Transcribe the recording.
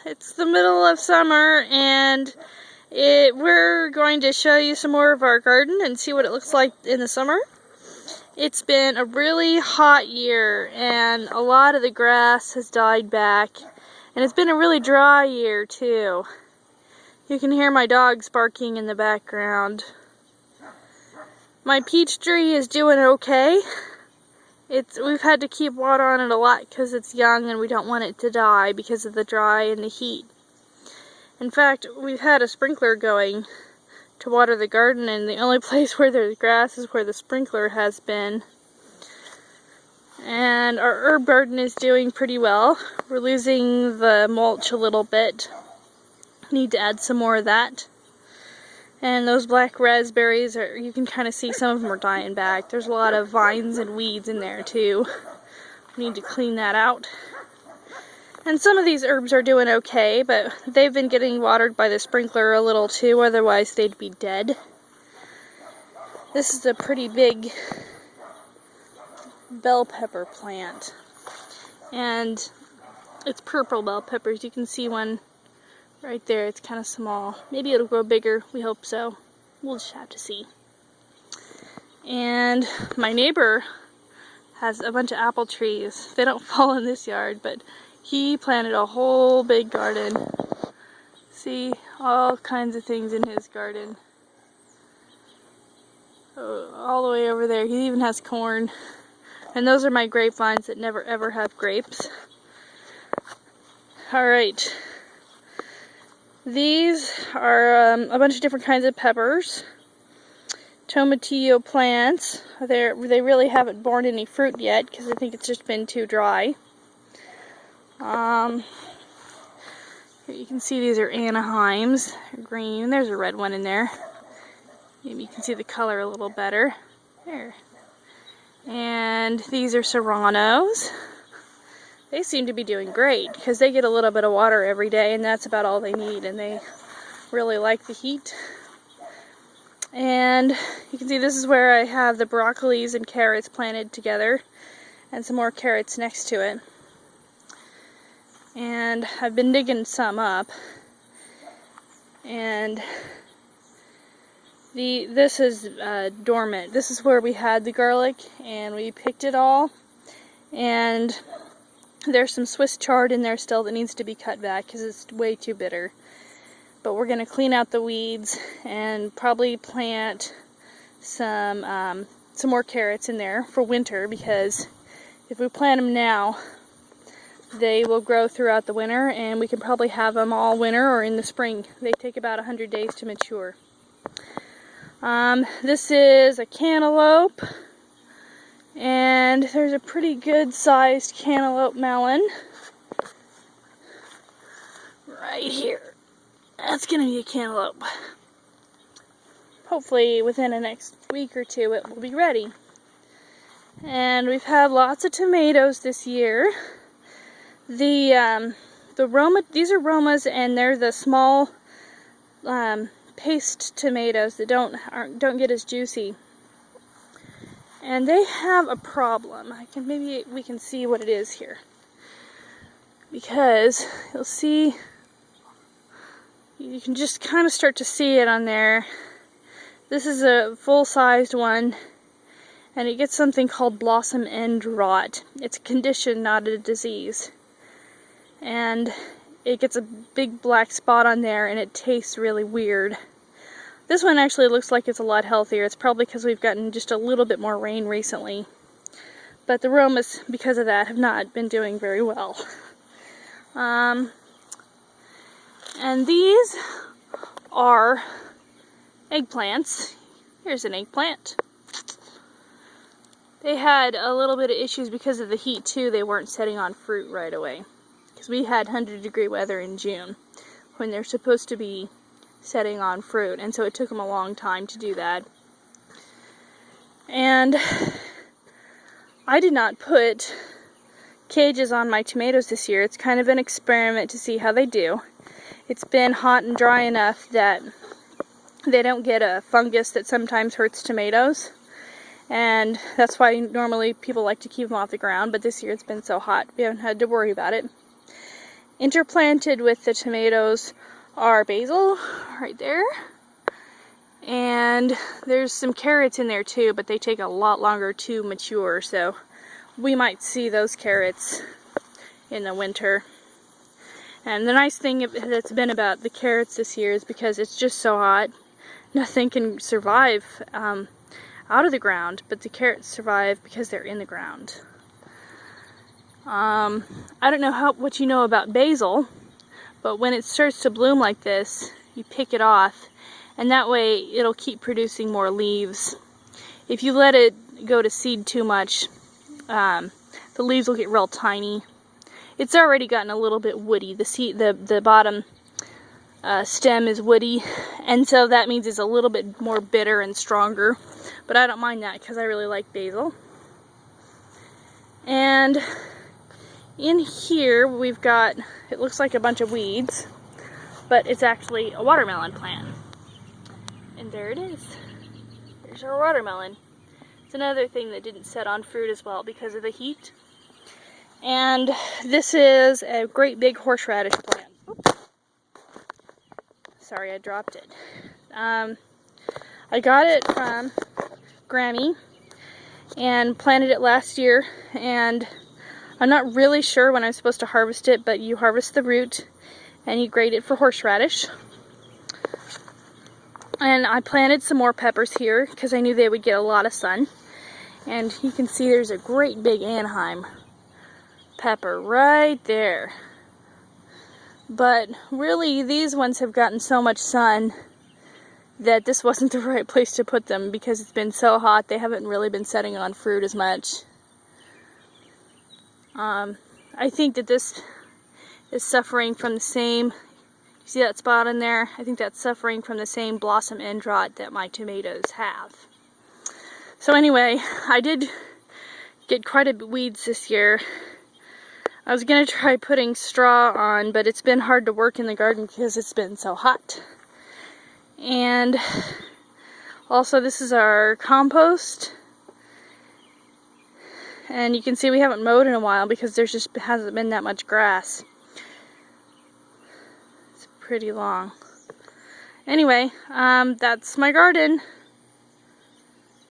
It's the middle of summer, and we're going to show you some more of our garden and see what it looks like in the summer. It's been a really hot year, and a lot of the grass has died back, and it's been a really dry year too. You can hear my dogs barking in the background. My peach tree is doing okay. We've had to keep water on it a lot because it's young and we don't want it to die because of the dry and the heat. In fact, we've had a sprinkler going to water the garden, and the only place where there's grass is where the sprinkler has been. And our herb garden is doing pretty well. We're losing the mulch a little bit. Need to add some more of that. And those black raspberries, you can kind of see some of them are dying back. There's a lot of vines and weeds in there too. We need to clean that out. And some of these herbs are doing okay, but they've been getting watered by the sprinkler a little too, otherwise they'd be dead. This is a pretty big bell pepper plant. And it's purple bell peppers. You can see one right there. It's kind of small. Maybe it'll grow bigger. We hope so. We'll just have to see. And my neighbor has a bunch of apple trees. They don't fall in this yard, but he planted a whole big garden. See, all kinds of things in his garden. Oh, all the way over there. He even has corn. And those are my grapevines that never ever have grapes. Alright. These are a bunch of different kinds of peppers. Tomatillo plants. They really haven't borne any fruit yet because I think it's just been too dry. Here you can see these are Anaheims. They're green. There's a red one in there. Maybe you can see the color a little better. There. And these are Serranos. They seem to be doing great because they get a little bit of water every day, and that's about all they need, and they really like the heat. And you can see this is where I have the broccolis and carrots planted together, and some more carrots next to it. And I've been digging some up. And this is dormant. This is where we had the garlic, and we picked it all. And there's some Swiss chard in there still that needs to be cut back because it's way too bitter. But we're going to clean out the weeds and probably plant some more carrots in there for winter, because if we plant them now, they will grow throughout the winter, and we can probably have them all winter or in the spring. They take about 100 days to mature. This is a cantaloupe. And there's a pretty good sized cantaloupe melon right here. That's going to be a cantaloupe. Hopefully within the next week or two it will be ready. And we've had lots of tomatoes this year. These are Romas, and they're the small paste tomatoes that don't get as juicy. And they have a problem. Maybe we can see what it is here. Because you'll see, you can just kind of start to see it on there. This is a full-sized one, and it gets something called blossom end rot. It's a condition, not a disease. And it gets a big black spot on there, and it tastes really weird. This one actually looks like it's a lot healthier. It's probably because we've gotten just a little bit more rain recently. But the Romas, because of that, have not been doing very well. And these are eggplants. Here's an eggplant. They had a little bit of issues because of the heat too. They weren't setting on fruit right away. Because we had 100-degree weather in June, when they're supposed to be setting on fruit, and so it took them a long time to do that. And I did not put cages on my tomatoes this year. It's kind of an experiment to see how they do. It's been hot and dry enough that they don't get a fungus that sometimes hurts tomatoes, and that's why normally people like to keep them off the ground, but this year it's been so hot we haven't had to worry about it. Interplanted with the tomatoes are basil, right there. And there's some carrots in there too, but they take a lot longer to mature, so we might see those carrots in the winter. And the nice thing that's been about the carrots this year is because it's just so hot, nothing can survive out of the ground, but the carrots survive because they're in the ground. I don't know what you know about basil, but when it starts to bloom like this, you pick it off, and that way it'll keep producing more leaves. If you let it go to seed too much, the leaves will get real tiny. It's already gotten a little bit woody. The bottom stem is woody, and so that means it's a little bit more bitter and stronger. But I don't mind that because I really like basil. And in here we've got, it looks like a bunch of weeds, but it's actually a watermelon plant. And there it is. There's our watermelon. It's another thing that didn't set on fruit as well because of the heat. And this is a great big horseradish plant. Oops. Sorry, I dropped it. I got it from Grammy and planted it last year, and I'm not really sure when I'm supposed to harvest it, but you harvest the root and you grate it for horseradish. And I planted some more peppers here because I knew they would get a lot of sun. And you can see there's a great big Anaheim pepper right there. But really, these ones have gotten so much sun that this wasn't the right place to put them because it's been so hot. They haven't really been setting on fruit as much. I think that this is suffering from the same, you see that spot in there? I think that's suffering from the same blossom end rot that my tomatoes have. So anyway, I did get quite a bit weeds this year. I was going to try putting straw on, but it's been hard to work in the garden because it's been so hot. And also, this is our compost. And you can see we haven't mowed in a while because there just hasn't been that much grass. It's pretty long. Anyway, that's my garden.